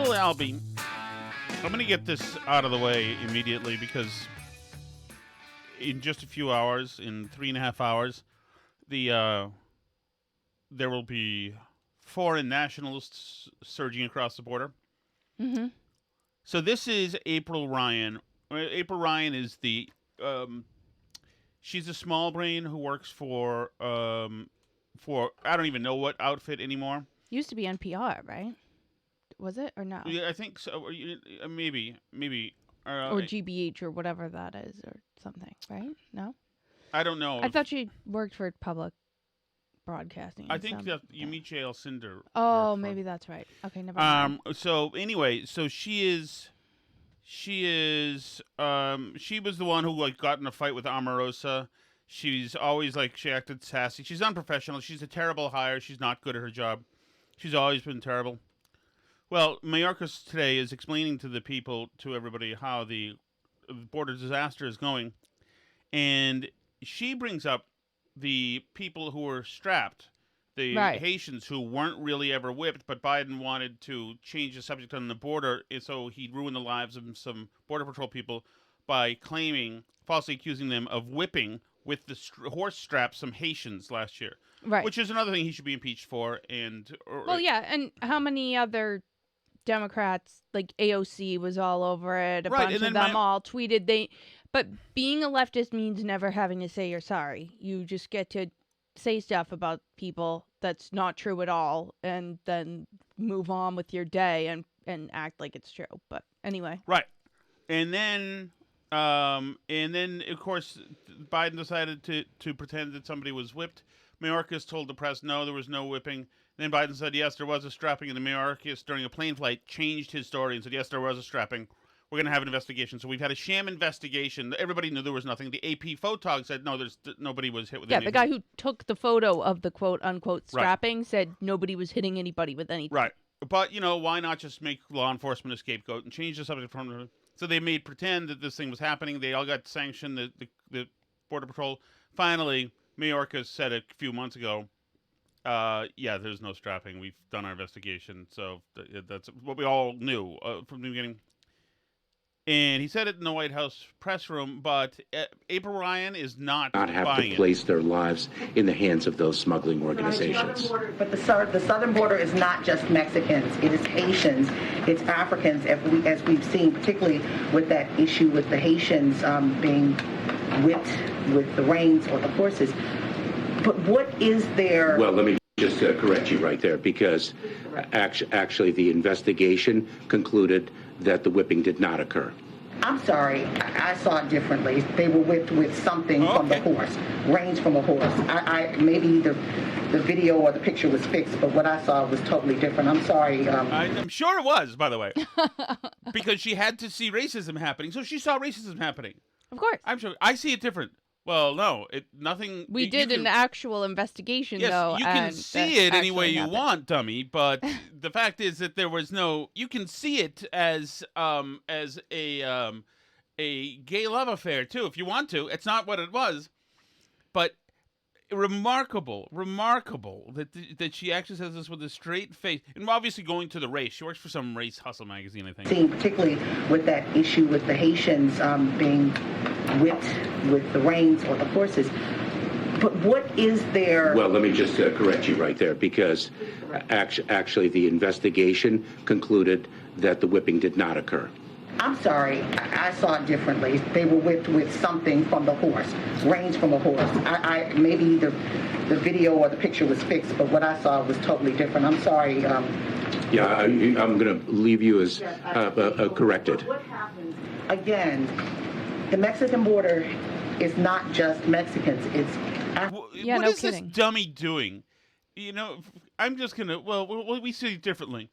Little Albie. I'm going to get this out of the way immediately because in just a few hours, in 3.5 hours, there will be foreign nationalists surging across the border. Mm-hmm. So this is April Ryan. April Ryan is she's a small brain who works for I don't even know what outfit anymore. Used to be NPR, right? Was it or no? Yeah, I think so. Maybe. Or GBH or whatever that is or something, right? No? I don't know. I thought she worked for public broadcasting. I think that you meet J.L. Cinder. Oh, maybe that's right. Okay, never mind. So anyway, so she was the one who got in a fight with Omarosa. She's always she acted sassy. She's unprofessional. She's a terrible hire. She's not good at her job. She's always been terrible. Well, Mayorkas today is explaining to everybody how the border disaster is going. And she brings up the people who were strapped, the Haitians who weren't really ever whipped, but Biden wanted to change the subject on the border, so he'd ruin the lives of some Border Patrol people by falsely accusing them of whipping with the horse straps some Haitians last year. Right. Which is another thing he should be impeached for. And how many other Democrats, like AOC was all over it, a bunch of them all tweeted but being a leftist means never having to say you're sorry. You just get to say stuff about people that's not true at all and then move on with your day and act like it's true. But anyway. Right. And then of course Biden decided to pretend that somebody was whipped. Mayorkas told the press no, there was no whipping. Then Biden said yes, there was a strapping, and the Mayorkas during a plane flight changed his story and said yes, there was a strapping. We're going to have an investigation. So we've had a sham investigation. Everybody knew there was nothing. The AP photog said, no, nobody was hit with anything. Yeah, the guy who took the photo of the quote-unquote strapping said nobody was hitting anybody with anything. Right. But, why not just make law enforcement a scapegoat and change the subject from... So they made pretend that this thing was happening. They all got sanctioned, the Border Patrol. Finally, Mayorkas said a few months ago, there's no strapping. We've done our investigation. So that's what we all knew from the beginning. And he said it in the White House press room, but April Ryan is not have to place their lives in the hands of those smuggling organizations. But the southern border is not just Mexicans. It is Haitians. It's Africans, as we've seen, particularly with that issue with the Haitians being whipped with the reins or the horses. But what is there... Well, let me just correct you right there, because actually the investigation concluded that the whipping did not occur. I'm sorry, I saw it differently. They were whipped with something from the horse, reins from a horse. I maybe the video or the picture was fixed, but what I saw was totally different. I'm sorry. I'm sure it was, by the way, because she had to see racism happening, so she saw racism happening. Of course. I'm sure. I see it different. Well, no, nothing. We did an actual investigation, though. Yes, you can see it any way you want, dummy. But the fact is that there was no. You can see it as a gay love affair too, if you want to. It's not what it was, but remarkable that she actually says this with a straight face, and obviously going to the race. She works for some race hustle magazine, I think. Seeing particularly with that issue with the Haitians being whipped with the reins or the horses. But what is there... Well, let me just correct you right there, because actually the investigation concluded that the whipping did not occur. I'm sorry, I saw it differently. They were whipped with something from the horse, reins from a horse. I maybe the video or the picture was fixed, but what I saw was totally different. I'm sorry. I'm going to leave you as corrected. What happens, again, the Mexican border is not just Mexicans. It's... What is this dummy doing? I'm just going to... Well, we see it differently.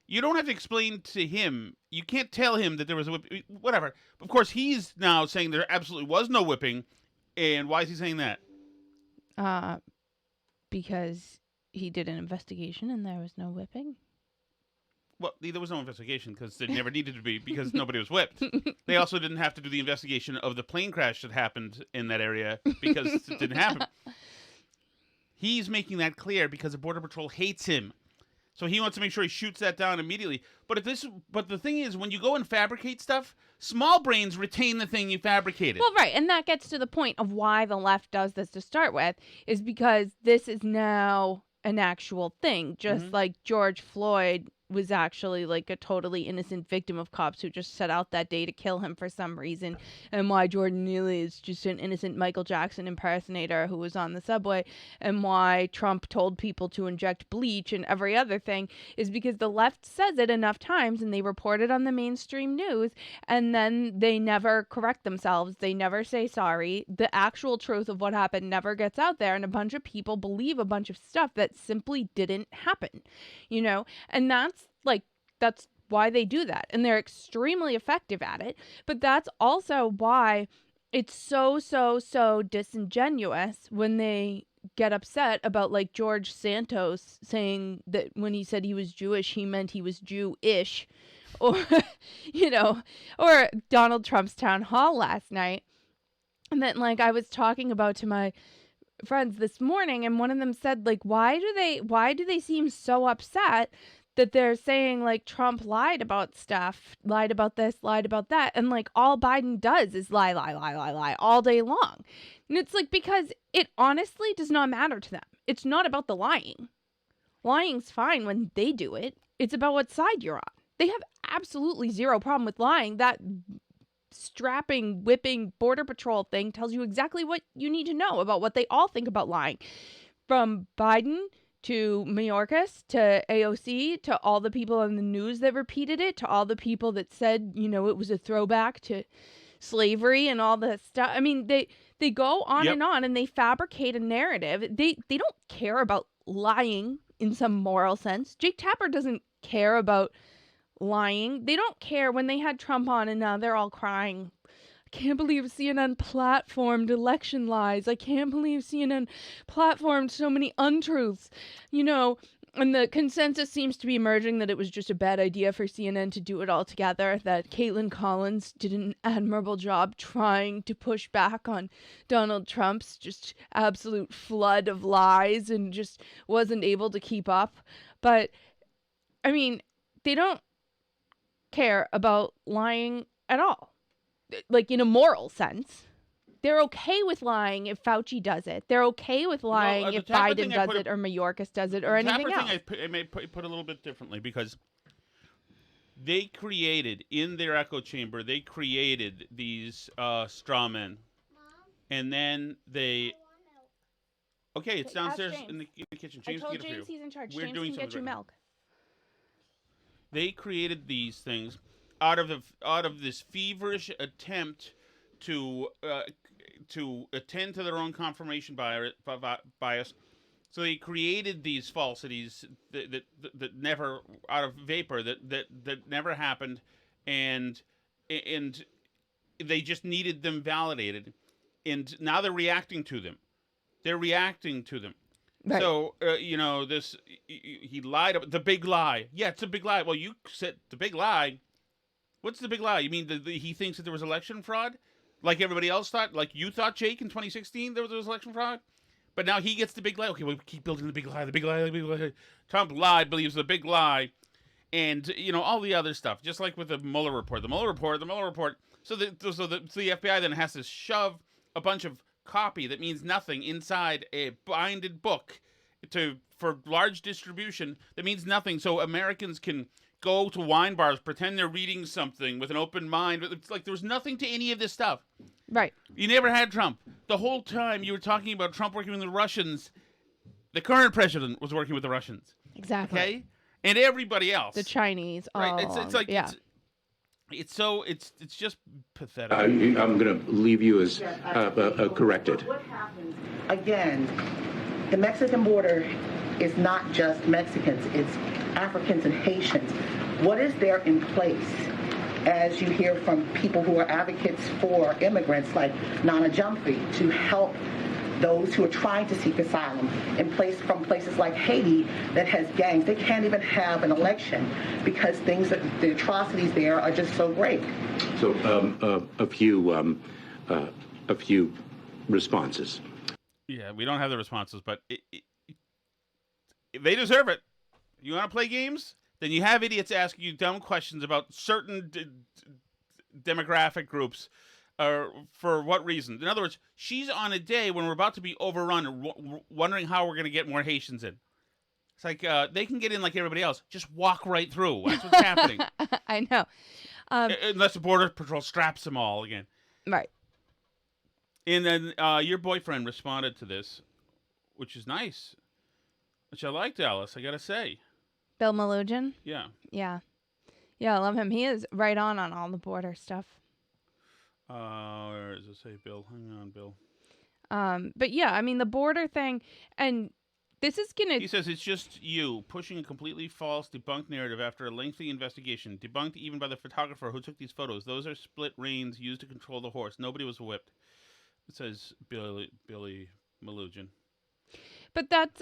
You don't have to explain to him. You can't tell him that there was a whipping. Whatever. Of course, he's now saying there absolutely was no whipping. And why is he saying that? Because he did an investigation and there was no whipping. Well, there was no investigation because there never needed to be, because nobody was whipped. They also didn't have to do the investigation of the plane crash that happened in that area because it didn't happen. He's making that clear because the Border Patrol hates him. So he wants to make sure he shoots that down immediately. But the thing is, when you go and fabricate stuff, small brains retain the thing you fabricated. Well, right, and that gets to the point of why the left does this to start with, is because this is now an actual thing, just like George Floyd was actually like a totally innocent victim of cops who just set out that day to kill him for some reason, and why Jordan Neely is just an innocent Michael Jackson impersonator who was on the subway, and why Trump told people to inject bleach and every other thing is because the left says it enough times and they report it on the mainstream news, and then they never correct themselves. They never say sorry. The actual truth of what happened never gets out there, and a bunch of people believe a bunch of stuff that simply didn't happen, you know? And that's why they do that, and they're extremely effective at it. But that's also why it's so disingenuous when they get upset about like George Santos saying that when he said he was Jewish, he meant he was Jewish, or or Donald Trump's town hall last night. And then like I was talking about to my friends this morning, and one of them said like, why do they seem so upset that they're saying like Trump lied about stuff, lied about this, lied about that, and like all Biden does is lie all day long. And it's like, because it honestly does not matter to them. It's not about the lying. Lying's fine when they do it. It's about what side you're on. They have absolutely zero problem with lying. That strapping, whipping Border Patrol thing tells you exactly what you need to know about what they all think about lying. From Biden to Mayorkas, to AOC, to all the people on the news that repeated it, to all the people that said, it was a throwback to slavery and all the stuff. I mean, they go on and on, and they fabricate a narrative. They don't care about lying in some moral sense. Jake Tapper doesn't care about lying. They don't care. When they had Trump on, and now they're all crying, I can't believe CNN platformed election lies. I can't believe CNN platformed so many untruths. And the consensus seems to be emerging that it was just a bad idea for CNN to do it all together, that Caitlin Collins did an admirable job trying to push back on Donald Trump's just absolute flood of lies and just wasn't able to keep up. But, I mean, they don't care about lying at all. Like, in a moral sense. They're okay with lying if Fauci does it. They're okay with lying if Biden does it, or Mayorkas does it, or anything else. I may put a little bit differently, because they created, in their echo chamber, they created these straw men. And then they... Okay, it's downstairs in the kitchen. James I told can get it James for you. he's in charge. We're James doing can get you milk. They created these things out of this feverish attempt to attend to their own confirmation bias. So they created these falsities that never, out of vapor, that never happened, and they just needed them validated, and now they're reacting to them. Right. So, he lied about the big lie. Yeah, it's a big lie. Well, you said the big lie. What's the big lie? You mean he thinks that there was election fraud? Like everybody else thought? Like you thought, Jake, in 2016 there was election fraud? But now he gets the big lie. Okay, we keep building the big lie. Trump lied, believes the big lie. And, all the other stuff. Just like with the Mueller report. So the FBI then has to shove a bunch of copy that means nothing inside a binded book for large distribution that means nothing, so Americans can go to wine bars, pretend they're reading something with an open mind. It's like there was nothing to any of this stuff. Right. You never had Trump. The whole time you were talking about Trump working with the Russians, the current president was working with the Russians. Exactly. Okay? And everybody else. The Chinese. Right. It's like, yeah. It's just pathetic. I'm going to leave you as corrected. What happens, again, the Mexican border is not just Mexicans, it's Africans and Haitians. What is there in place, as you hear from people who are advocates for immigrants like Nana Jumphrey, to help those who are trying to seek asylum from places like Haiti that has gangs? They can't even have an election because the atrocities there are just so great. So a few responses. Yeah, we don't have the responses, but they deserve it. You want to play games? Then you have idiots asking you dumb questions about certain demographic groups. For what reason? In other words, she's on a day when we're about to be overrun, wondering how we're going to get more Haitians in. It's like they can get in like everybody else. Just walk right through. That's what's happening. I know. Unless the Border Patrol straps them all again. Right. And then your boyfriend responded to this, which is nice. Which I liked, Alice, I got to say. Bill Melugin? Yeah. Yeah. Yeah, I love him. He is right on all the border stuff. Where does it say, Bill? Hang on, Bill. But yeah, I mean, the border thing, and this is going to... He says, it's just you pushing a completely false, debunked narrative after a lengthy investigation. Debunked even by the photographer who took these photos. Those are split reins used to control the horse. Nobody was whipped. It says Billy Melugin. But that's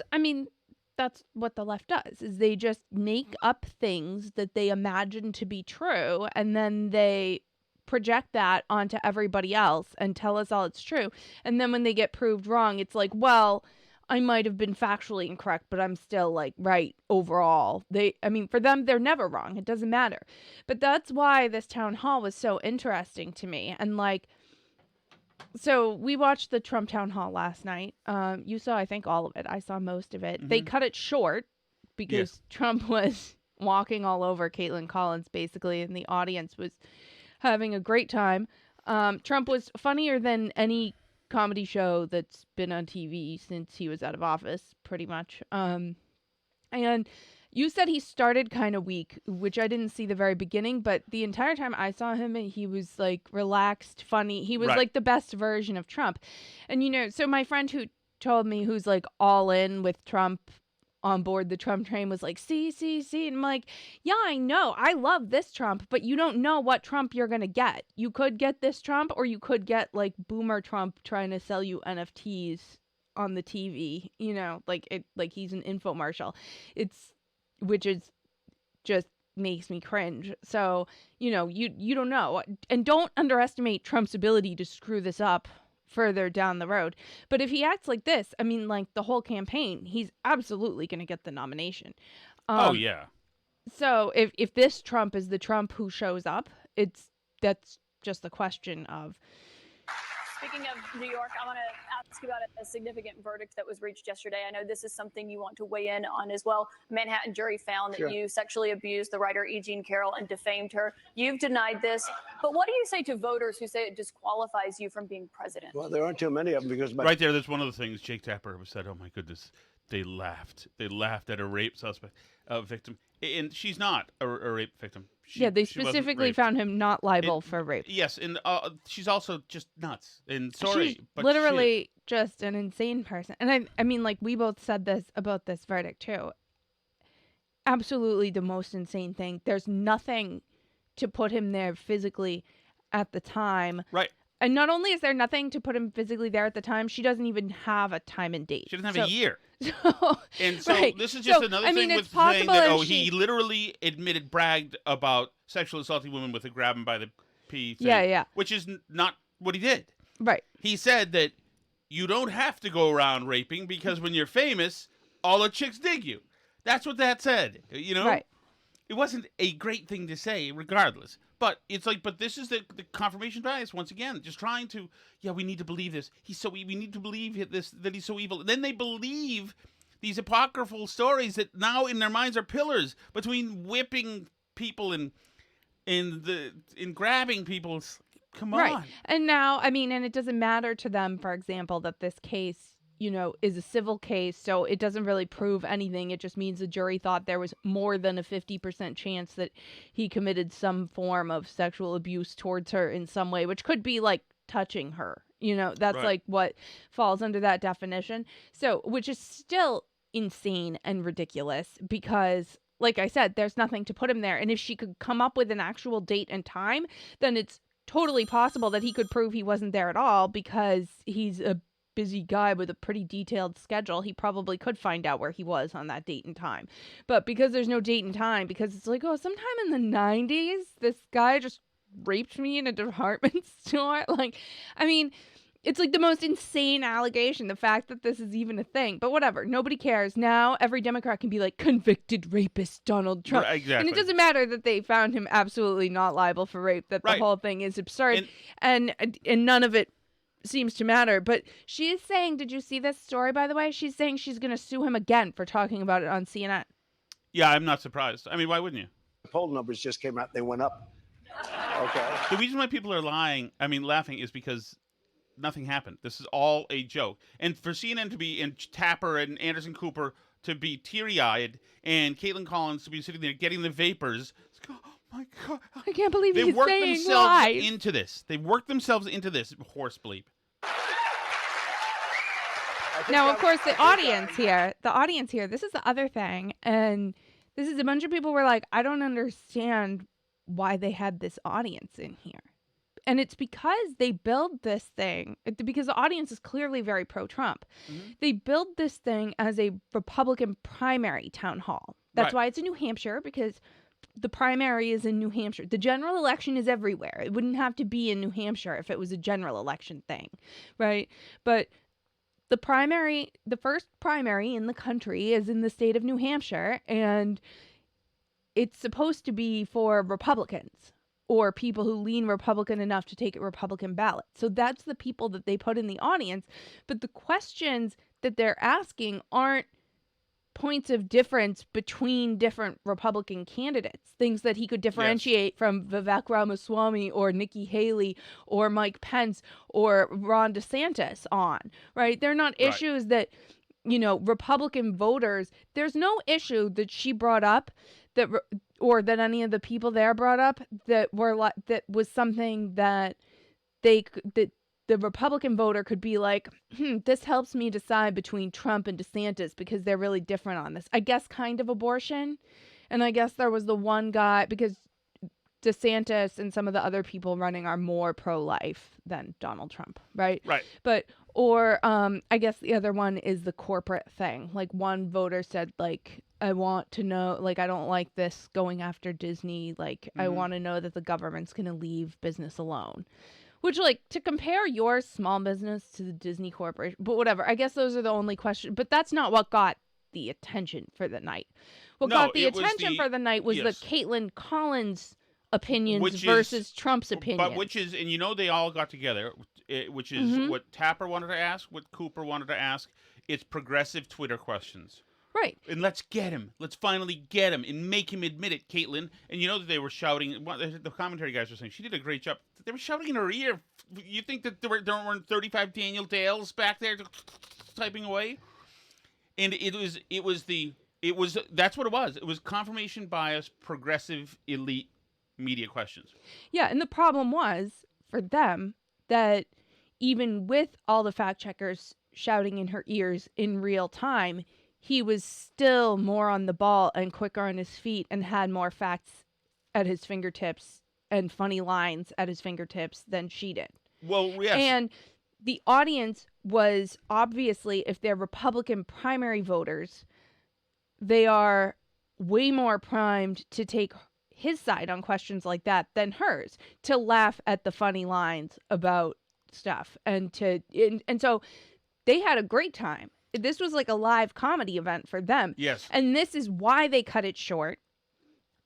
what the left does, is they just make up things that they imagine to be true, and then they project that onto everybody else and tell us all it's true. And then when they get proved wrong, it's like, well, I might have been factually incorrect, but I'm still like right overall. For them, they're never wrong. It doesn't matter. But that's why this town hall was so interesting to me. And like, so we watched the Trump town hall last night. You saw, I think, all of it. I saw most of it. Mm-hmm. They cut it short because Trump was walking all over Caitlin Collins, basically, and the audience was having a great time. Trump was funnier than any comedy show that's been on TV since he was out of office, pretty much. And you said he started kind of weak, which I didn't see the very beginning, but the entire time I saw him, he was like relaxed, funny. He was like the best version of Trump. And, so my friend who told me, who's like all in with Trump on board the Trump train, was like, see. And I'm like, yeah, I know. I love this Trump, but you don't know what Trump you're going to get. You could get this Trump, or you could get like boomer Trump trying to sell you NFTs on the TV, like he's an infomercial. Which is just makes me cringe. So, you don't know. And don't underestimate Trump's ability to screw this up further down the road. But if he acts like this, like the whole campaign, he's absolutely going to get the nomination. Oh, yeah. So if this Trump is the Trump who shows up, that's just the question of... Speaking of New York, I want to ask you about a significant verdict that was reached yesterday. I know this is something you want to weigh in on as well. A Manhattan jury found that you sexually abused the writer E. Jean Carroll and defamed her. You've denied this. But what do you say to voters who say it disqualifies you from being president? Well, there aren't too many of them because... Right there, that's one of the things Jake Tapper said, oh, my goodness, they laughed. They laughed at a rape victim. And she's not a rape victim. They specifically found him not liable for rape. Yes, and she's also just nuts. And sorry, she's but literally just an insane person. And I mean, like, we both said this about this verdict too. Absolutely the most insane thing. There's nothing to put him there physically at the time. Right. And not only is there nothing to put him physically there at the time, she doesn't even have a time and date. She doesn't have a year. This is just another thing with saying that, he literally bragged about sexually assaulting women with a grab him by the pee thing. Yeah. Which is not what he did. Right. He said that you don't have to go around raping because when you're famous, all the chicks dig you. That's what that said, Right. It wasn't a great thing to say, regardless. But it's like, this is the confirmation bias once again, just trying to, we need to believe this. We need to believe this, that he's so evil. And then they believe these apocryphal stories that now in their minds are pillars between whipping people and grabbing people. Come on. Right. And now, and it doesn't matter to them, for example, that this case, is a civil case, so it doesn't really prove anything. It just means the jury thought there was more than a 50% chance that he committed some form of sexual abuse towards her in some way, which could be like touching her. That's like what falls under that definition. So, which is still insane and ridiculous because, like I said, there's nothing to put him there. And if she could come up with an actual date and time, then it's totally possible that he could prove he wasn't there at all because he's a busy guy with a pretty detailed schedule. He probably could find out where he was on that date and time. But because there's no date and time, because it's like, sometime in the 90s, this guy just raped me in a department store. It's like the most insane allegation, the fact that this is even a thing. But whatever, nobody cares. Now every Democrat can be like, convicted rapist Donald Trump. Right, exactly. And it doesn't matter that they found him absolutely not liable for rape, that the Right. whole thing is absurd. And none of it seems to matter. But she is saying, did you see this story, by the way? She's saying she's going to sue him again for talking about it on CNN. Yeah, I'm not surprised. I mean, why wouldn't you? The poll numbers just came out. They went up. Okay. The reason why people are laughing is because nothing happened. This is all a joke. And for CNN to be, and Tapper and Anderson Cooper to be teary-eyed, and Caitlin Collins to be sitting there getting the vapors. It's like, oh my God. I can't believe They he's worked saying themselves lies. into this. They worked themselves into this horse bleep. Now, of course, the audience here, this is the other thing. And this is a bunch of people were like, I don't understand why they had this audience in here. And it's because they build this thing, because the audience is clearly very pro-Trump. Mm-hmm. They build this thing as a Republican primary town hall. That's why it's in New Hampshire, because the primary is in New Hampshire. The general election is everywhere. It wouldn't have to be in New Hampshire if it was a general election thing, right? But the first primary in the country is in the state of New Hampshire, and it's supposed to be for Republicans or people who lean Republican enough to take a Republican ballot. So that's the people that they put in the audience. But the questions that they're asking aren't points of difference between different Republican candidates, things that he could differentiate from Vivek Ramaswamy or Nikki Haley or Mike Pence or Ron DeSantis on, right? They're not issues that, Republican voters, there's no issue that she brought up or that any of the people there brought up that was something that the Republican voter could be like, this helps me decide between Trump and DeSantis because they're really different on this. I guess kind of abortion. And I guess there was the one guy, because DeSantis and some of the other people running are more pro-life than Donald Trump, right? Right. Or I guess the other one is the corporate thing. Like one voter said, like, I want to know, like, I don't like this going after Disney. Like, I want to know that the government's going to leave business alone. Which, like, to compare your small business to the Disney Corporation, but whatever. I guess those are the only questions. But that's not what got the attention for the night. What got the attention for the night was the Caitlin Collins opinions versus Trump's opinions. But and they all got together, which is what Tapper wanted to ask, what Cooper wanted to ask. It's progressive Twitter questions. Right. And let's get him. Let's finally get him and make him admit it, Caitlin. And that they were shouting. The commentary guys were saying she did a great job. They were shouting in her ear. You think that there weren't 35 Daniel Dales back there typing away? And that's what it was. It was confirmation bias, progressive elite media questions. Yeah, and the problem was for them that even with all the fact checkers shouting in her ears in real time, he was still more on the ball and quicker on his feet and had more facts at his fingertips and funny lines at his fingertips than she did. Well, yes. And the audience was obviously, if they're Republican primary voters, they are way more primed to take his side on questions like that than hers, to laugh at the funny lines about stuff. And so they had a great time. This was like a live comedy event for them. Yes. And this is why they cut it short.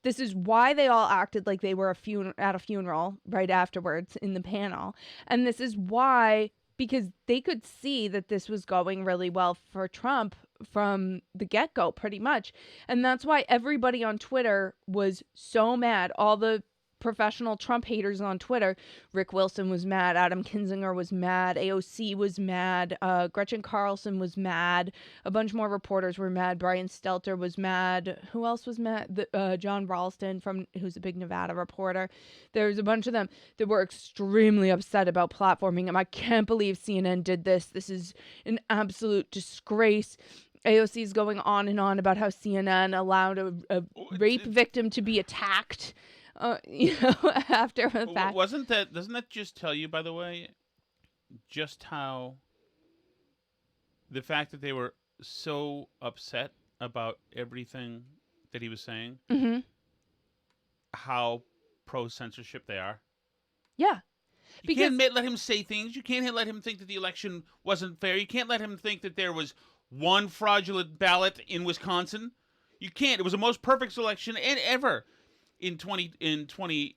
This is why they all acted like they were at a funeral right afterwards in the panel. And this is why, because they could see that this was going really well for Trump from the get-go pretty much. And that's why everybody on Twitter was so mad. All the professional Trump haters on Twitter. Rick Wilson was mad. Adam Kinzinger was mad. AOC was mad. Gretchen Carlson was mad. A bunch more reporters were mad. Brian Stelter was mad. Who else was mad? John Ralston, who's a big Nevada reporter. There's a bunch of them that were extremely upset about platforming him. I can't believe CNN did this. This is an absolute disgrace. AOC's going on and on about how CNN allowed a rape victim to be attacked. After the fact. Doesn't that just tell you, by the way, just how the fact that they were so upset about everything that he was saying, mm-hmm. how pro-censorship they are? Yeah. You can't let him say things. You can't let him think that the election wasn't fair. You can't let him think that there was one fraudulent ballot in Wisconsin. You can't. It was the most perfect election ever in 2020.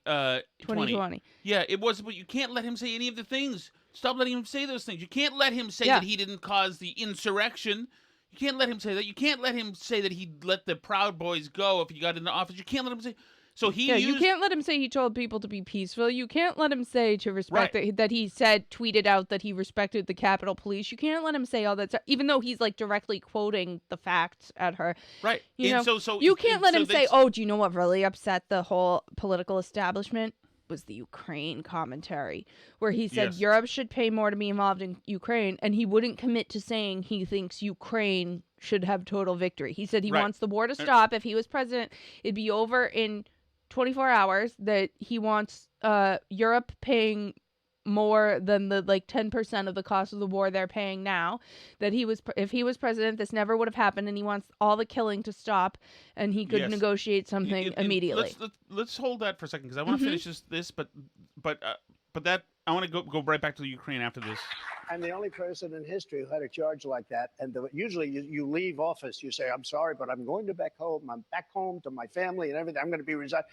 Yeah, it was. But you can't let him say any of the things. Stop letting him say those things. You can't let him say that he didn't cause the insurrection. You can't let him say that. You can't let him say that he let the Proud Boys go if he got into office. You can't let him say. So you can't let him say he told people to be peaceful. You can't let him say to respect that he tweeted out that he respected the Capitol Police. You can't let him say all that stuff, even though he's like directly quoting the facts at her. Right. You know, so you can't let him say, "Oh, do you know what really upset the whole political establishment?" Was the Ukraine commentary, where he said Europe should pay more to be involved in Ukraine, and he wouldn't commit to saying he thinks Ukraine should have total victory. He said he wants the war to stop. If he was president, it'd be over in 24 hours, that he wants Europe paying more than the 10% of the cost of the war they're paying now, that if he was president, this never would have happened, and he wants all the killing to stop, and he could negotiate something immediately. Let's hold that for a second, because I want to finish this, but that I want to go right back to the Ukraine after this. I'm the only person in history who had a charge like that. And usually you leave office, you say, I'm sorry, but I'm going back home. I'm back home to my family and everything. I'm going to be resigned.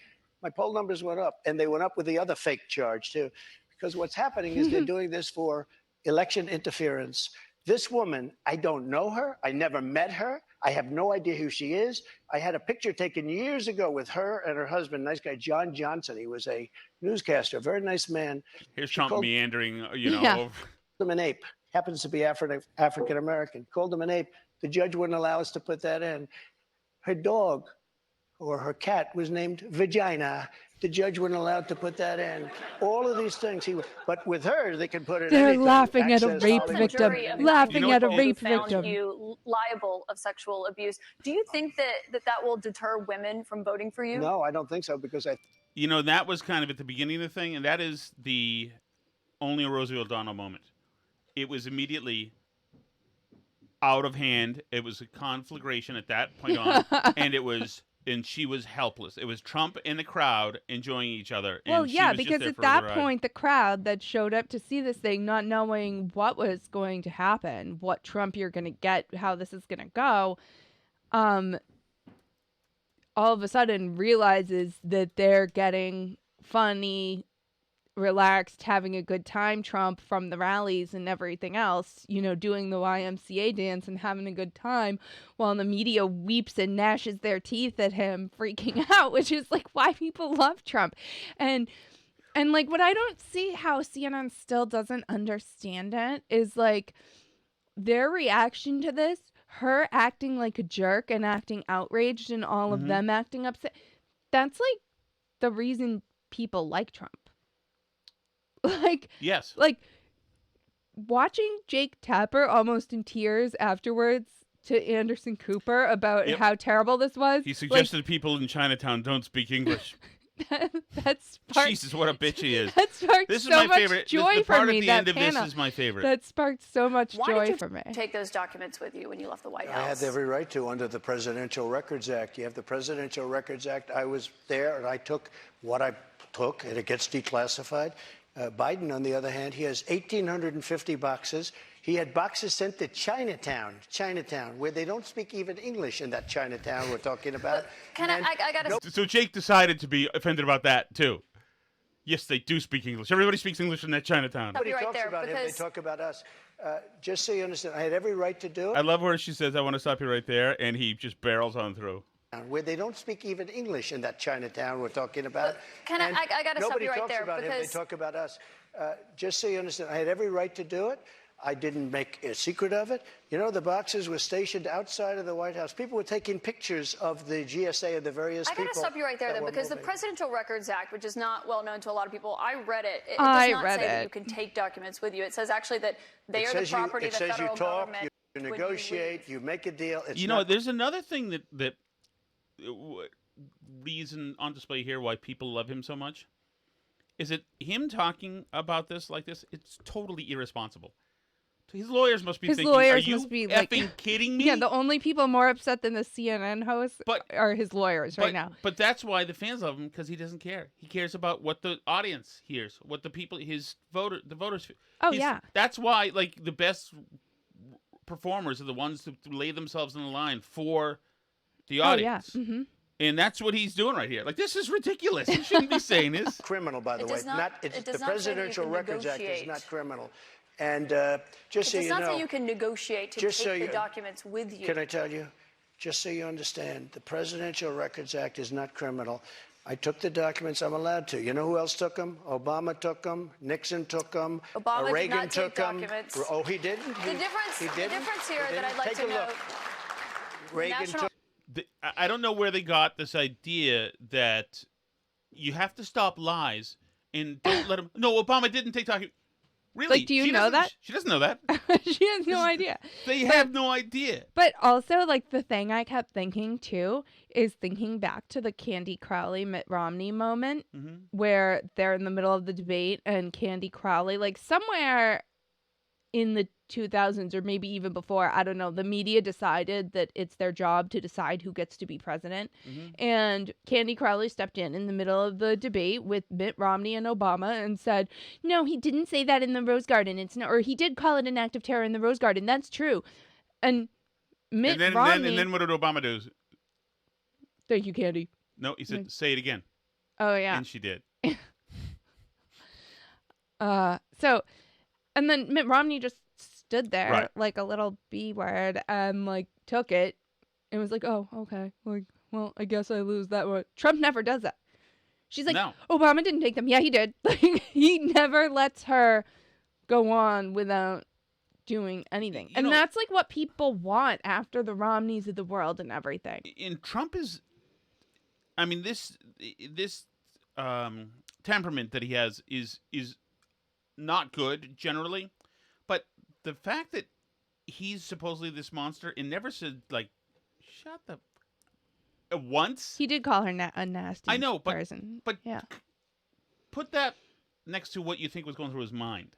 My poll numbers went up, and they went up with the other fake charge too. Because what's happening is they're doing this for election interference. This woman, I don't know her. I never met her. I have no idea who she is. I had a picture taken years ago with her and her husband, nice guy, John Johnson. He was a newscaster, a very nice man. Here's Trump meandering, over. Him an ape, happens to be African American, called him an ape. The judge wouldn't allow us to put that in. Her dog or her cat was named Vagina. The judge wouldn't allow to put that in. All of these things, but with her, they can put it in. They're laughing at a rape victim. Laughing at a rape victim. Found you liable of sexual abuse. Do you think that will deter women from voting for you? No, I don't think so, because that was kind of at the beginning of the thing, and that is the only Rosie O'Donnell moment. It was immediately out of hand. It was a conflagration at that point on, and she was helpless. It was Trump and the crowd enjoying each other. Well, yeah, because at that point, the crowd that showed up to see this thing, not knowing what was going to happen, what Trump you're going to get, how this is going to go, all of a sudden realizes that they're getting funny, relaxed, having a good time Trump from the rallies and everything else, doing the YMCA dance and having a good time, while the media weeps and gnashes their teeth at him, freaking out, which is why people love Trump. And what I don't see how CNN still doesn't understand it is their reaction to this, her acting like a jerk and acting outraged and all of them acting upset. That's the reason people like Trump. Yes. Watching Jake Tapper almost in tears afterwards to Anderson Cooper about how terrible this was. He suggested people in Chinatown don't speak English. That sparked, Jesus, what a bitch he is. That sparked this so is my much favorite. joy the for part me. At the end of this is my favorite. That sparked so much Why joy did you for me. Take those documents with you when you left the White House? I had every right to under the Presidential Records Act. You have the Presidential Records Act. I was there, and I took what I took, and it gets declassified. Biden, on the other hand, he has 1,850 boxes. He had boxes sent to Chinatown, where they don't speak even English in that Chinatown we're talking about. I got to... So Jake decided to be offended about that, too. Yes, they do speak English. Everybody speaks English in that Chinatown. Nobody talks about him. They talk about us. Just so you understand, I had every right to do it. I love where she says, I want to stop you right there, and he just barrels on through. Where they don't speak even English in that Chinatown we're talking about. I got to stop you right there. Nobody talks about him. They talk about us. Just so you understand, I had every right to do it. I didn't make a secret of it. The boxes were stationed outside of the White House. People were taking pictures of the GSA and the various people. I got to stop you right there, though, because the Presidential Records Act, which is not well known to a lot of people, I read it. It does not say that you can take documents with you. It says actually that they are the property of the federal government. You negotiate, you make a deal. There's another thing that reason on display here why people love him so much is that him talking about this like this, it's totally irresponsible. His lawyers must be His thinking, lawyers are you must be effing kidding me? Yeah, the only people more upset than the CNN hosts are his lawyers right now. But that's why the fans love him, because he doesn't care. He cares about what the audience hears, what the people, the voters. Oh, yeah. That's why, like, the best performers are the ones who lay themselves in the line for the audience. Oh, yeah. Mm-hmm. And that's what he's doing right here. Like, this is ridiculous. He shouldn't be saying this. Criminal, by the way. The Presidential Records Act is not criminal. And just so you know, it's not that you can negotiate to take the documents with you. Can I tell you, just so you understand, the Presidential Records Act is not criminal. I took the documents. I'm allowed to. You know who else took them? Obama took them. Nixon took them. Obama Reagan did not took take them. documents. Oh, he didn't. The difference here that I'd like Take to a know. look. Reagan took. I don't know where they got this idea that you have to stop lies and don't let him. No, Obama didn't take documents. Really? Like, do you know that? She doesn't know that. She has no idea. They have no idea. But also, like, the thing I kept thinking, too, is thinking back to the Candy Crowley, Mitt Romney moment where they're in the middle of the debate and Candy Crowley, like, somewhere in the 2000s or maybe even before, I don't know, the media decided that it's their job to decide who gets to be president. And Candy Crowley stepped in the middle of the debate with Mitt Romney and Obama and said, no, he didn't say that in the Rose Garden. Or he did call it an act of terror in the Rose Garden. That's true. And Romney... And then what did Obama do? Thank you, Candy. No, he said, say it again. Oh, yeah. And she did. And then Mitt Romney just stood there like a little B word and like took it and was like, oh, okay. Like, well, I guess I lose that one. Trump never does that. She's like, no. Obama didn't take them. Yeah, he did. Like, he never lets her go on without doing anything. And that's like what people want after the Romneys of the world and everything. And Trump is, I mean, this temperament that he has is not good generally, but the fact that he's supposedly this monster and never said, like, shut the once. He did call her a nasty person. But yeah, put that next to what you think was going through his mind.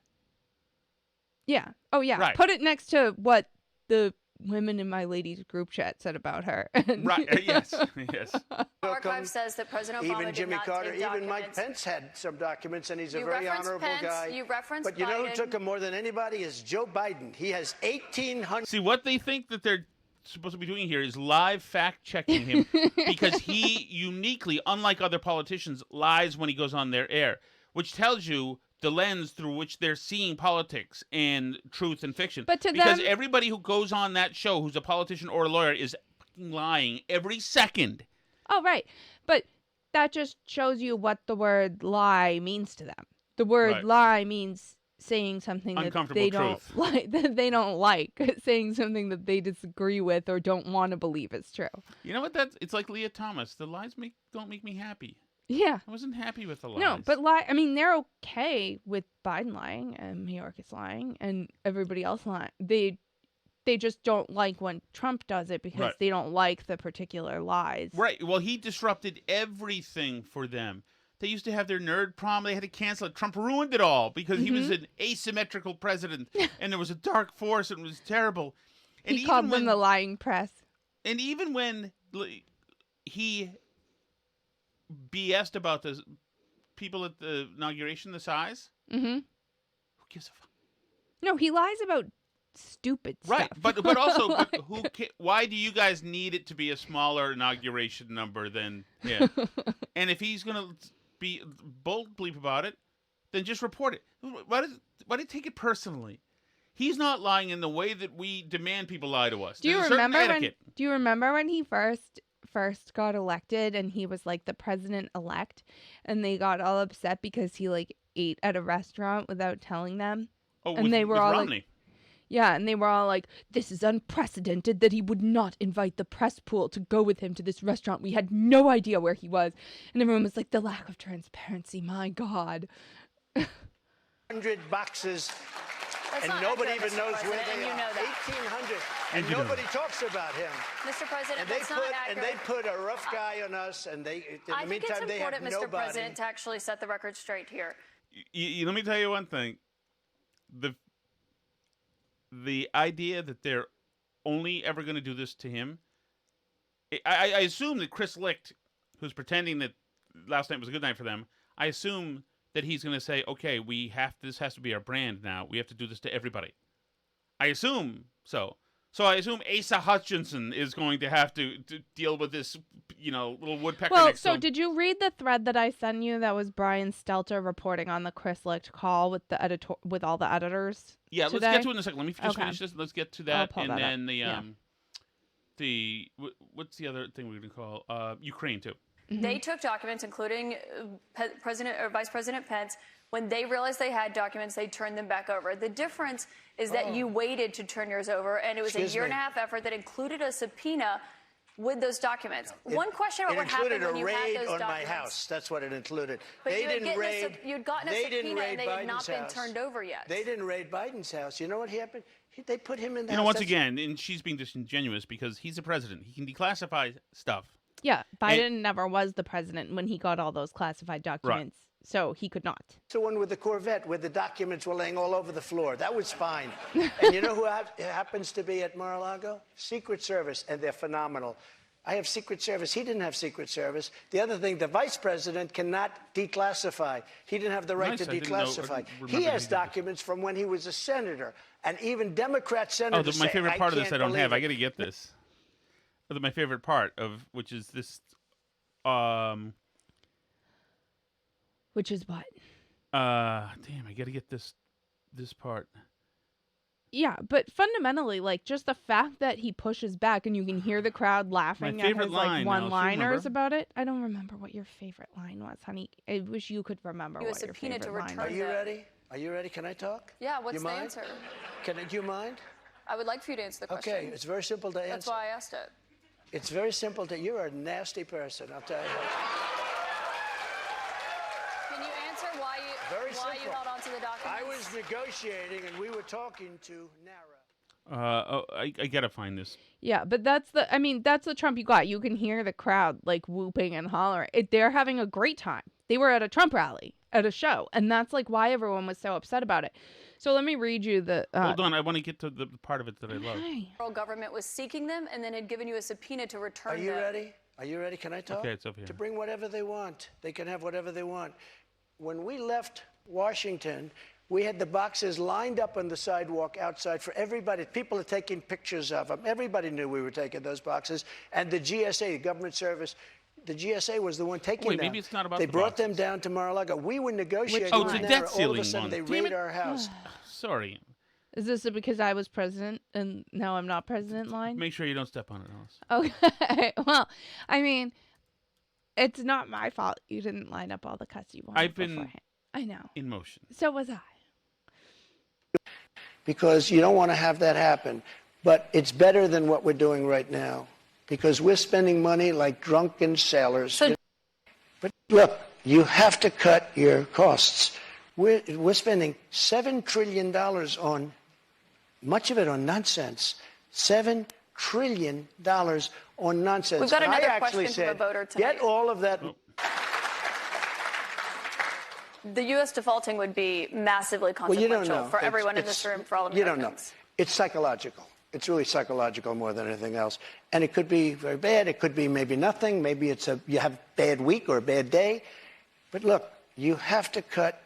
Yeah. Oh yeah. Right. Put it next to what the women in my ladies group chat said about her. Right. Yes. Yes. Archive says that President Obama even Jimmy did not Carter, take even documents. Mike Pence had some documents, and he's a You very referenced honorable Pence, guy. You referenced but you know Biden. who took him more than anybody is Joe Biden. He has 1,800. See, what they think that they're supposed to be doing here is live fact-checking him because he uniquely, unlike other politicians, lies when he goes on their air, which tells you the lens through which they're seeing politics and truth and fiction. But because everybody who goes on that show who's a politician or a lawyer is fucking lying every second. Oh, right. But that just shows you what the word lie means to them. The word lie means saying something that they don't like, saying something that they disagree with or don't want to believe is true. You know what? It's like Leah Thomas. The lies don't make me happy. Yeah. I wasn't happy with the lies. No, but I mean, they're okay with Biden lying and Mayorkas lying and everybody else lying. They just don't like when Trump does it because they don't like the particular lies. Right. Well, he disrupted everything for them. They used to have their nerd prom. They had to cancel it. Trump ruined it all because he was an asymmetrical president and there was a dark force and it was terrible. And he called them the lying press. And even when he BS'd about the people at the inauguration, the size, who gives a fuck? No, he lies about stupid stuff. Right, but also, why do you guys need it to be a smaller inauguration number than And if he's gonna be bold bleep about it, then just report it. Why do you take it personally? He's not lying in the way that we demand people lie to us. Do you remember when he first got elected and he was like the president-elect and they got all upset because he like ate at a restaurant without telling them? Oh, and they were all Romney. Like, yeah, and they were all like, this is unprecedented that he would not invite the press pool to go with him to this restaurant. We had no idea where he was. And everyone was like, the lack of transparency, my God. 100 boxes. That's and nobody even knows where they are. You know that. 1,800. And nobody talks about him. Mr. President, and that's not accurate. And they put a rough guy on us, and they, in the meantime, they have nobody. I think it's important, Mr. President, to actually set the record straight here. Let me tell you one thing. the idea that they're only ever going to do this to him. I assume that Chris Licht, who's pretending that last night was a good night for them, I assume that he's going to say, okay, this has to be our brand now. We have to do this to everybody. I assume so. So I assume Asa Hutchinson is going to have to deal with this, little woodpecker next to him. Did you read the thread that I sent you that was Brian Stelter reporting on the Chris Licht call with with all the editors? Yeah, today? Let's get to it in a second. Let me just finish this. Let's get to that, and then what's the other thing we're going to call Ukraine too. Mm-hmm. They took documents, including President or Vice President Pence. When they realized they had documents, they turned them back over. The difference is that you waited to turn yours over, and it was a year-and-a-half effort that included a subpoena with those documents. One question about what happened when you had those documents. It included a raid on my house. That's what it included. But you'd gotten a subpoena, and they had not been turned over yet. They didn't raid Biden's house. You know what happened? They put him in the house. Once again, and she's being disingenuous because he's the president. He can declassify stuff. Yeah, Biden never was the president when he got all those classified documents, so he could not. The one with the Corvette where the documents were laying all over the floor. That was fine. And you know who happens to be at Mar-a-Lago? Secret Service, and they're phenomenal. I have Secret Service. He didn't have Secret Service. The other thing, the vice president cannot declassify. He didn't have the right to declassify. He has documents from when he was a senator, and even Democrat senators my favorite part of this I don't have. I I got to get this. My favorite part of which is this. Which is what? Damn! I got to get this part. Yeah, but fundamentally, just the fact that he pushes back and you can hear the crowd laughing at his one-liners about it. I don't remember what your favorite line was, honey. I wish you could remember what your favorite line was. Are you ready? Are you ready? Can I talk? Yeah. What's the answer? Do you mind? I would like for you to answer the question. Okay, it's very simple to answer. That's why I asked it. It's very simple to. You're a nasty person. I'll tell you. Can you answer why you held on to the documents? I was negotiating, and we were talking to Nara. I gotta find this. Yeah, but that's the Trump you got. You can hear the crowd whooping and hollering. They're having a great time. They were at a Trump rally at a show, and that's why everyone was so upset about it. So let me read you the. Hold on, I want to get to the part of it that I love. The federal government was seeking them, and then had given you a subpoena to return them. Are you ready? Are you ready? Can I talk? Okay, it's over here. To bring whatever they want. They can have whatever they want. When we left Washington, we had the boxes lined up on the sidewalk outside for everybody. People are taking pictures of them. Everybody knew we were taking those boxes. And the GSA, the government service, the GSA was the one taking them. Maybe it's not about They brought them down to Mar-a-Lago. We were negotiating. Oh, it's a debt ceiling all of a sudden, they raid our house. Sorry. Is this because I was president and now I'm not president line? Make sure you don't step on it, Alice. Okay. Well, it's not my fault you didn't line up all the cuss you wanted I've been beforehand. I know. In motion. So was I. Because you don't want to have that happen. But it's better than what we're doing right now. Because we're spending money like drunken sailors. But look, you have to cut your costs. We're spending $7 trillion on, much of it on nonsense. $7 trillion on nonsense. We've got another question from a voter tonight. Get all of that. The U.S. defaulting would be massively consequential for everyone in this room, for all Americans. You don't know. It's psychological. It's really psychological more than anything else. And it could be very bad. It could be maybe nothing. Maybe you have a bad week or a bad day. But look, you have to cut.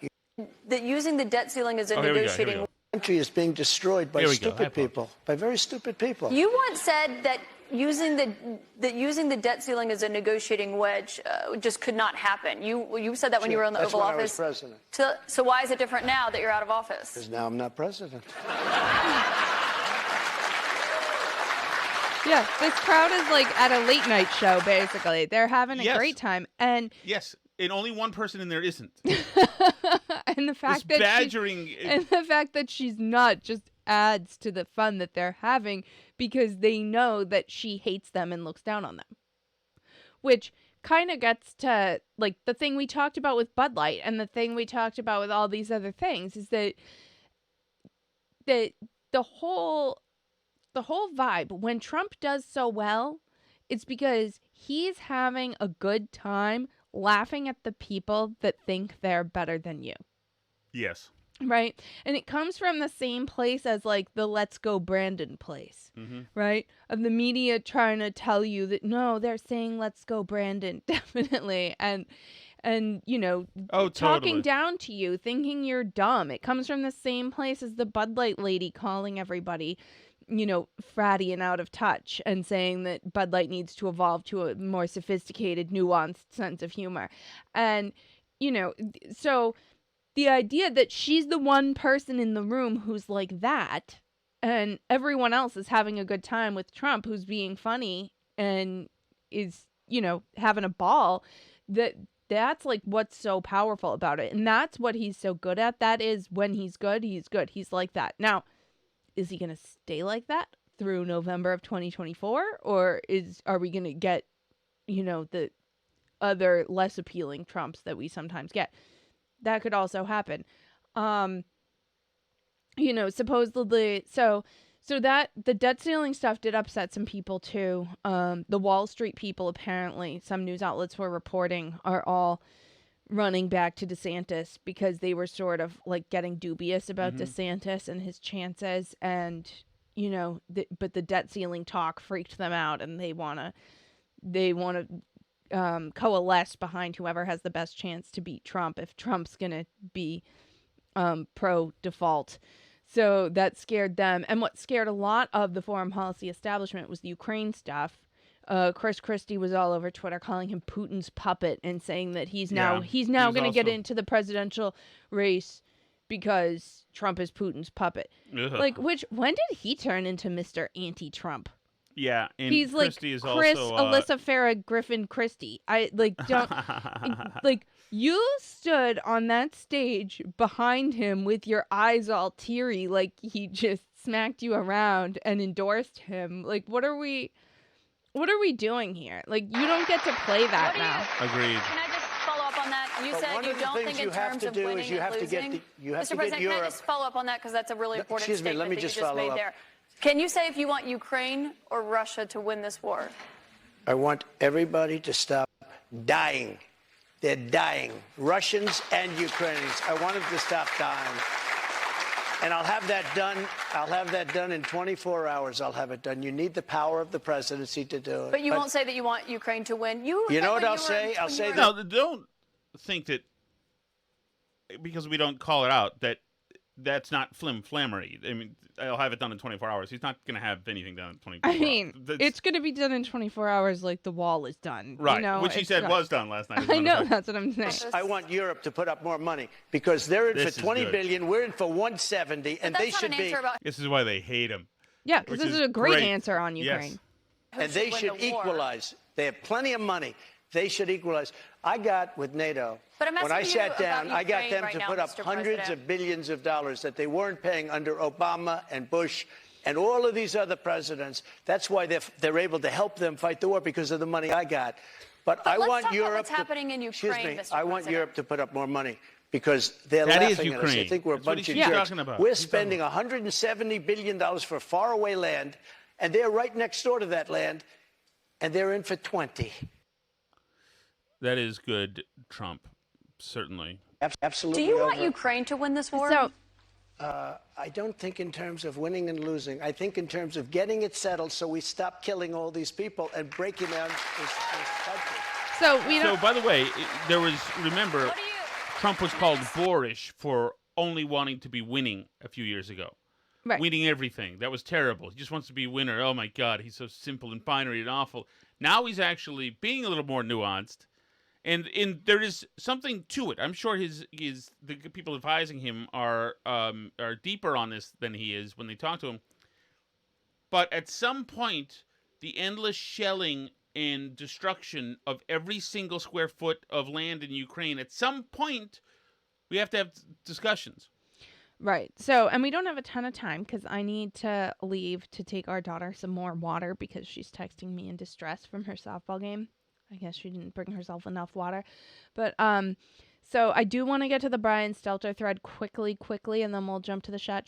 That using the debt ceiling as a negotiating. The country is being destroyed by stupid people, by very stupid people. You once said that using the debt ceiling as a negotiating wedge just could not happen. You said that when you were in the Oval Office. That's when I was president. So why is it different now that you're out of office? Because now I'm not president. Yeah, this crowd is at a late night show, basically. They're having a great time. And yes, and only one person in there isn't. And the fact that she's not just adds to the fun that they're having because they know that she hates them and looks down on them. Which kind of gets to the thing we talked about with Bud Light and the thing we talked about with all these other things is that the whole vibe when Trump does so well, it's because he's having a good time laughing at the people that think they're better than you. Yes. Right. And it comes from the same place as like the Let's Go Brandon place, right? Of the media trying to tell you that no, they're saying Let's Go Brandon, definitely. And you know, talking down to you, thinking you're dumb. It comes from the same place as the Bud Light lady calling everybody, you know, fratty and out of touch and saying that Bud Light needs to evolve to a more sophisticated, nuanced sense of humor. And, you know, so the idea that she's the one person in the room who's like that and everyone else is having a good time with Trump, who's being funny and is, you know, having a ball, that's like what's so powerful about it. And that's what he's so good at. That is when he's good, he's good. He's like that. Now, is he going to stay like that through November of 2024? Or are we going to get, you know, the other less appealing Trumps that we sometimes get? That could also happen. You know, supposedly, so that the debt ceiling stuff did upset some people too. The Wall Street people, apparently, some news outlets were reporting, are all running back to DeSantis because they were sort of like getting dubious about DeSantis and his chances. And, you know, but the debt ceiling talk freaked them out, and they want to coalesce behind whoever has the best chance to beat Trump if Trump's gonna be pro default. So that scared them. And what scared a lot of the foreign policy establishment was the Ukraine stuff. Chris Christie was all over Twitter calling him Putin's puppet and saying that he's now going to get into the presidential race because Trump is Putin's puppet. Ugh. Like, when did he turn into Mr. Anti-Trump? Yeah, and he's Christie like is Chris, also, Alyssa Farah, Griffin Christie. I like don't like you stood on that stage behind him with your eyes all teary, like he just smacked you around and endorsed him. Like, what are we doing here? Like, you don't get to play that now. Agreed. Can I just follow up on that? You said you don't think in terms of winning and losing. Mr. President, can I just follow up on that because that's a really important statement that you just made there. Can you say if you want Ukraine or Russia to win this war? I want everybody to stop dying. They're dying. Russians and Ukrainians. I want them to stop dying. And I'll have that done. I'll have that done in 24 hours. I'll have it done. You need the power of the presidency to do it. But you won't say that you want Ukraine to win. You know what I'll say? I'll say that. No, don't think that because we don't call it out that's not flimflammery. I mean, I'll have it done in 24 hours. He's not going to have anything done in 24 hours. I mean, it's going to be done in 24 hours like the wall is done. Right, you know, which he said was done last night. I know, that's what I'm saying. I want Europe to put up more money because they're in for 20 billion. We're in for 170, and they should be. This is why they hate him. Yeah, because this is a great answer on Ukraine. Yes. And they should equalize. They have plenty of money. They should equalize. I got with NATO, when I sat down, I got them to put up hundreds of billions of dollars that they weren't paying under Obama and Bush and all of these other presidents. That's why they're able to help them fight the war because of the money I got. But I want Europe. What's happening in Ukraine, excuse me, I want Europe to put up more money because they're laughing at us. They think we're a bunch of jerks. We're spending $170 billion for faraway land, and they're right next door to that land, and they're in for 20. That is good, Trump, certainly. Absolutely. Do you want Ukraine to win this war? So, I don't think in terms of winning and losing. I think in terms of getting it settled so we stop killing all these people and breaking down this country. So, by the way, remember, Trump was called boorish for only wanting to be winning a few years ago. Right. Winning everything. That was terrible. He just wants to be a winner. Oh, my God, he's so simple and binary and awful. Now he's actually being a little more nuanced. And there is something to it. I'm sure the people advising him are deeper on this than he is when they talk to him. But at some point, the endless shelling and destruction of every single square foot of land in Ukraine, at some point, we have to have discussions. Right. So, and we don't have a ton of time because I need to leave to take our daughter some more water because she's texting me in distress from her softball game. I guess she didn't bring herself enough water. But, so I do want to get to the Brian Stelter thread quickly, and then we'll jump to the chat.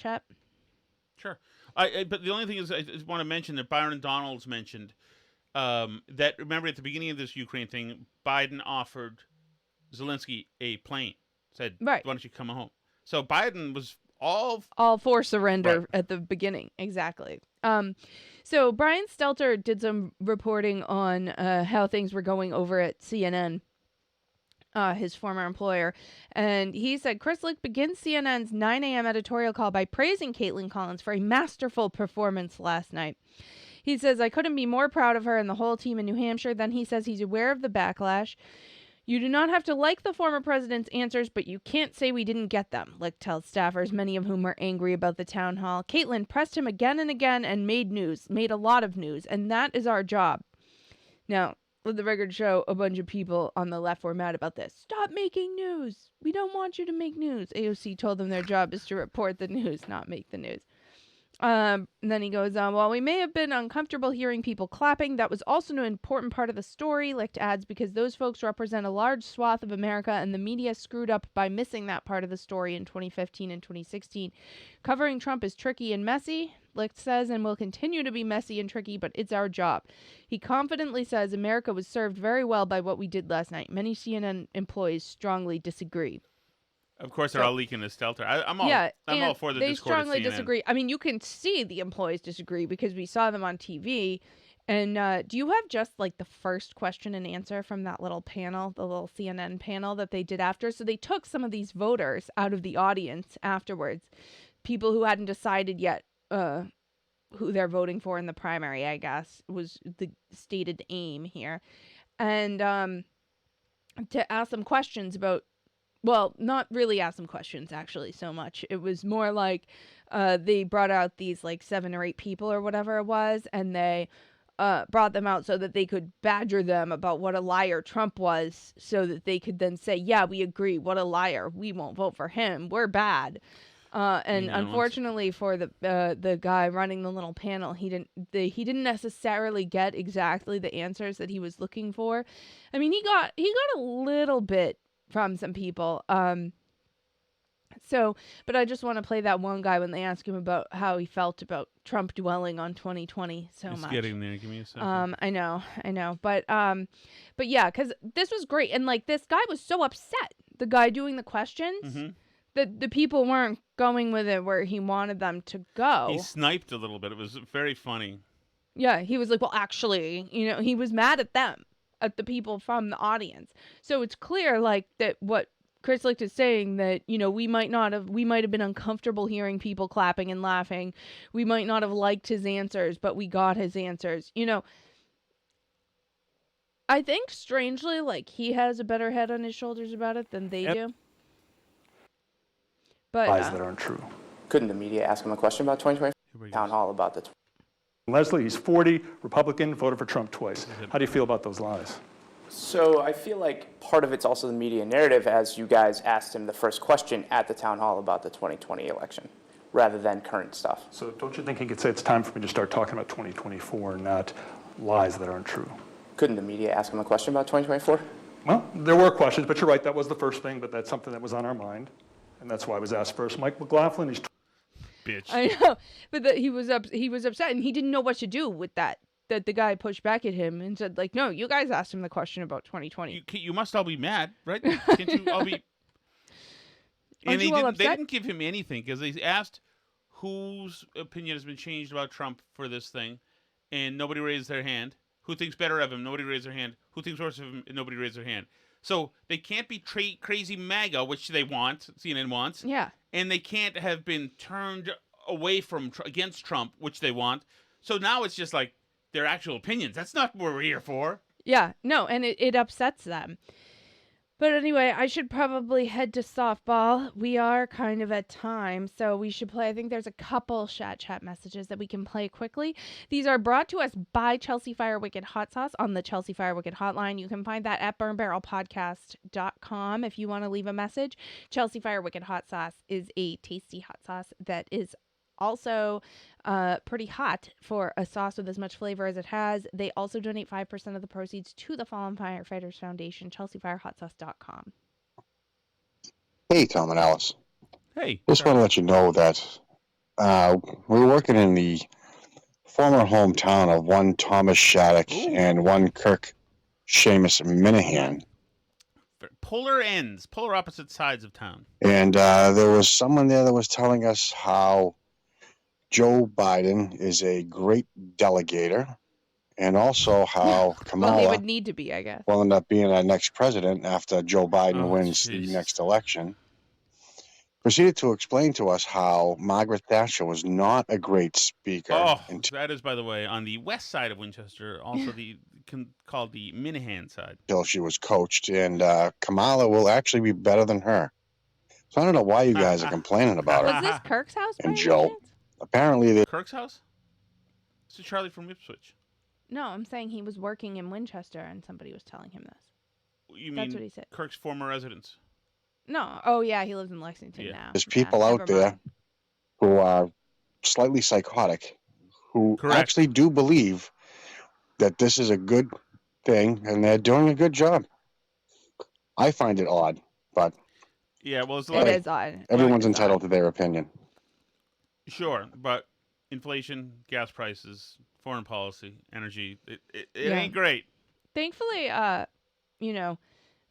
Sure. But the only thing is I just want to mention that Byron Donalds mentioned that, remember, at the beginning of this Ukraine thing, Biden offered Zelensky a plane. Said, right. Why don't you come home? So Biden was all for surrender at the beginning. Exactly. So Brian Stelter did some reporting on how things were going over at CNN, his former employer. And he said, Chris Licht begins CNN's 9 a.m. editorial call by praising Caitlin Collins for a masterful performance last night. He says, I couldn't be more proud of her and the whole team in New Hampshire. Then he says he's aware of the backlash. You do not have to like the former president's answers, but you can't say we didn't get them, Licht tells staffers, many of whom were angry about the town hall. Caitlin pressed him again and again and made a lot of news, and that is our job. Now, let the record show a bunch of people on the left were mad about this. Stop making news. We don't want you to make news. AOC told them their job is to report the news, not make the news. And then he goes on, while we may have been uncomfortable hearing people clapping, that was also an important part of the story, Licht adds, because those folks represent a large swath of America and the media screwed up by missing that part of the story in 2015 and 2016. Covering Trump is tricky and messy, Licht says, and will continue to be messy and tricky, but it's our job. He confidently says America was served very well by what we did last night. Many CNN employees strongly disagree. Of course, they're all leaking to Stelter. I'm all for the Discord. They strongly at CNN. disagree. I mean, you can see the employees disagree because we saw them on TV. And do you have just like the first question and answer from that little panel, the little CNN panel that they did after? So they took some of these voters out of the audience afterwards, people who hadn't decided yet who they're voting for in the primary, I guess, was the stated aim here. And to ask them questions about, well, not really ask them questions, actually, so much. It was more like they brought out these, like, 7 or 8 people or whatever it was, and they brought them out so that they could badger them about what a liar Trump was, so that they could then say, yeah, we agree, what a liar. We won't vote for him. We're bad. And unfortunately for the guy running the little panel, he didn't necessarily get exactly the answers that he was looking for. I mean, he got a little bit from some people. But I just want to play that one guy when they ask him about how he felt about Trump dwelling on 2020 so much. Getting there. Give me a second. I know. But yeah, because this was great. And like, this guy was so upset, the guy doing the questions, that the people weren't going with it where he wanted them to go. He sniped a little bit. It was very funny. Yeah, he was like, well, actually, he was mad at them, at the people from the audience. So it's clear, like, that what Chris Licht is saying, that, we might have been uncomfortable hearing people clapping and laughing. We might not have liked his answers, but we got his answers. I think, strangely, like, he has a better head on his shoulders about it than they do. But lies that aren't true. Couldn't the media ask him a question about 2020? Town hall about the... Leslie, he's 40, Republican, voted for Trump twice. How do you feel about those lies? So I feel like part of it's also the media narrative, as you guys asked him the first question at the town hall about the 2020 election, rather than current stuff. So don't you think he could say it's time for me to start talking about 2024, not lies that aren't true? Couldn't the media ask him a question about 2024? Well, there were questions, but you're right, that was the first thing, but that's something that was on our mind, and that's why I was asked first. Mike McLaughlin, he's... Bitch. I know, but he was upset, and he didn't know what to do with that. That the guy pushed back at him and said, like, no, you guys asked him the question about 2020. You must all be mad, right? Can't you all be... And they didn't give him anything, because they asked whose opinion has been changed about Trump for this thing, and nobody raised their hand. Who thinks better of him? Nobody raised their hand. Who thinks worse of him? And nobody raised their hand. So they can't be crazy MAGA, which they want, CNN wants. Yeah. And they can't have been turned away from against Trump, which they want. So now it's just like their actual opinions. That's not what we're here for. Yeah, no, and it upsets them. But anyway, I should probably head to softball. We are kind of at time, so we should play. I think there's a couple chat messages that we can play quickly. These are brought to us by Chelsea Fire Wicked Hot Sauce on the Chelsea Fire Wicked hotline. You can find that at burnbarrelpodcast.com if you want to leave a message. Chelsea Fire Wicked Hot Sauce is a tasty hot sauce that is also pretty hot for a sauce with as much flavor as it has. They also donate 5% of the proceeds to the Fallen Firefighters Foundation, chelseafirehotsauce.com. Hey, Tom and Alice. Hey. Just want to let you know that we're working in the former hometown of one Thomas Shattuck and one Kirk Seamus Minahan. polar ends, polar opposite sides of town. And there was someone there that was telling us how Joe Biden is a great delegator, and also how Kamala well, he would need to be, I guess. will end up being our next president after Joe Biden wins the next election. Proceeded to explain to us how Margaret Thatcher was not a great speaker. Oh, that is, by the way, on the west side of Winchester, also called the Minahan side. Until she was coached, and Kamala will actually be better than her. So I don't know why you guys are complaining about her. Was this Kirk's house? And Joe. Apparently, Kirk's house? This is Charlie from Ipswich. No, I'm saying he was working in Winchester, and somebody was telling him this. That's what he said. Kirk's former residence. No. Oh, yeah, he lives in Lexington now. There's people out there who are slightly psychotic, who actually do believe that this is a good thing, and they're doing a good job. I find it odd, but yeah, well, it is odd. Everyone's entitled to their opinion. Sure, but inflation, gas prices, foreign policy, energy, it ain't great. Thankfully,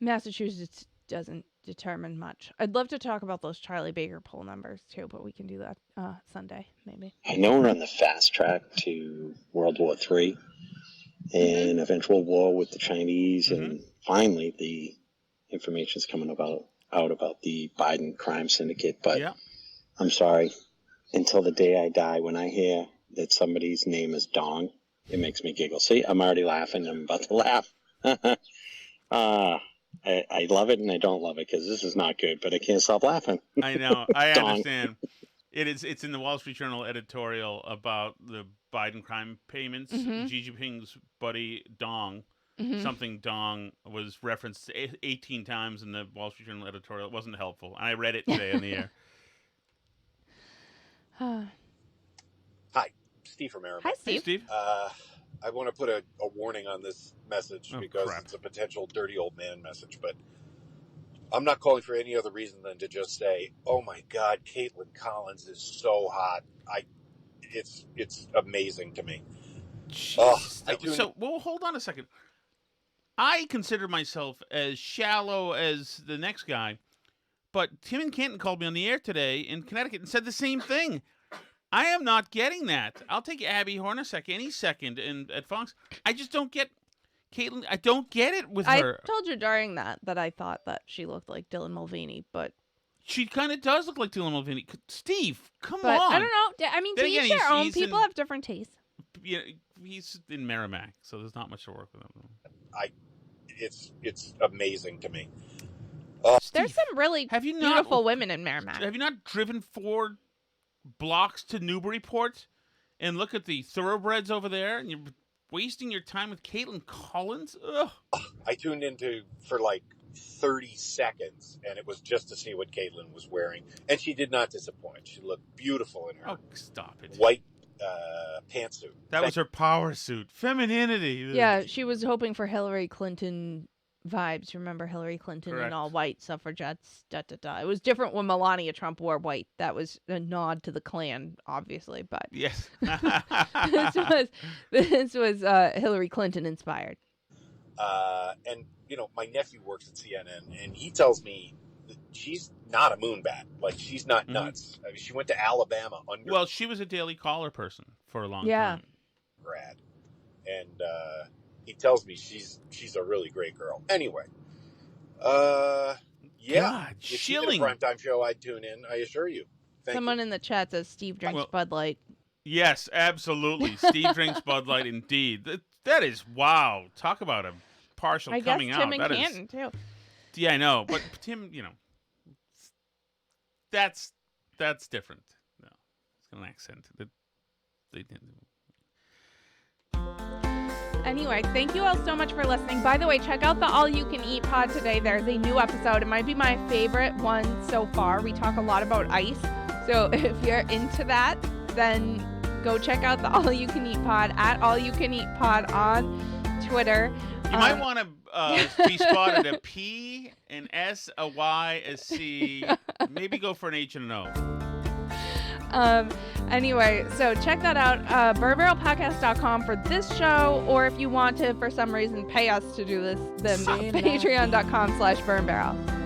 Massachusetts doesn't determine much. I'd love to talk about those Charlie Baker poll numbers too, but we can do that Sunday maybe. I know we're on the fast track to World War III and eventual war with the Chinese, and finally the information's coming out about the Biden crime syndicate. But I'm sorry, until the day I die, when I hear that somebody's name is Dong, it makes me giggle. See, I'm already laughing. I'm about to laugh. I love it and I don't love it because this is not good, but I can't stop laughing. I know. I understand. It's in the Wall Street Journal editorial about the Biden crime payments. Xi Jinping's buddy Dong, something Dong, was referenced 18 times in the Wall Street Journal editorial. It wasn't helpful. And I read it today on the air. Hi, Steve from Merrimack. Hi, Steve. Hey, Steve. I want to put a warning on this message because it's a potential dirty old man message, but I'm not calling for any other reason than to just say, oh my God, Caitlin Collins is so hot. It's amazing to me. Well, hold on a second. I consider myself as shallow as the next guy, but Tim and Canton called me on the air today in Connecticut and said the same thing. I am not getting that. I'll take Abby Hornacek any second at Fox. I just don't get Caitlin. I don't get it with her. I told you during that I thought that she looked like Dylan Mulvaney, but she kind of does look like Dylan Mulvaney. Steve, come on. I don't know. I mean, to each their own. People have different tastes. Yeah, he's in Merrimack, so there's not much to work with him. It's amazing to me. Steve, there's some really beautiful women in Merrimack. Have you not driven 4 blocks to Newburyport and look at the thoroughbreds over there, and you're wasting your time with Caitlin Collins? Ugh. I tuned into for like 30 seconds, and it was just to see what Caitlin was wearing, and she did not disappoint. She looked beautiful in her white pantsuit. That was her power suit. Femininity. Yeah, she was hoping for Hillary Clinton vibes. Remember Hillary Clinton in all white, suffragettes, It was different when Melania Trump wore white. That was a nod to the Klan, obviously, but yes. this was Hillary Clinton inspired. And my nephew works at CNN, and he tells me that she's not a moonbat. Like, she's not nuts. I mean, she went to Alabama Well, she was a Daily Caller person for a long time. Grad. And he tells me she's a really great girl. Anyway, God, if chilling. She did a primetime show, I'd tune in. I assure you. Someone in the chat says Steve drinks Bud Light. Yes, absolutely. Steve drinks Bud Light, indeed. That is wow. Talk about a partial coming out. I guess Tim and Canton too. Yeah, I know, but Tim, that's different. No, it's got an accent. They didn't. Anyway, thank you all so much for listening. By the way, check out the All You Can Eat pod today. There's a new episode. It might be my favorite one so far. We talk a lot about ice. So if you're into that, then go check out the All You Can Eat pod at All You Can Eat pod on Twitter. You might want to be spotted a P, an S, a Y, a C. Maybe go for an H and an O. Anyway, so check that out. BurnBarrelPodcast.com for this show, or if you want to, for some reason, pay us to do this, then patreon.com/burnbarrel.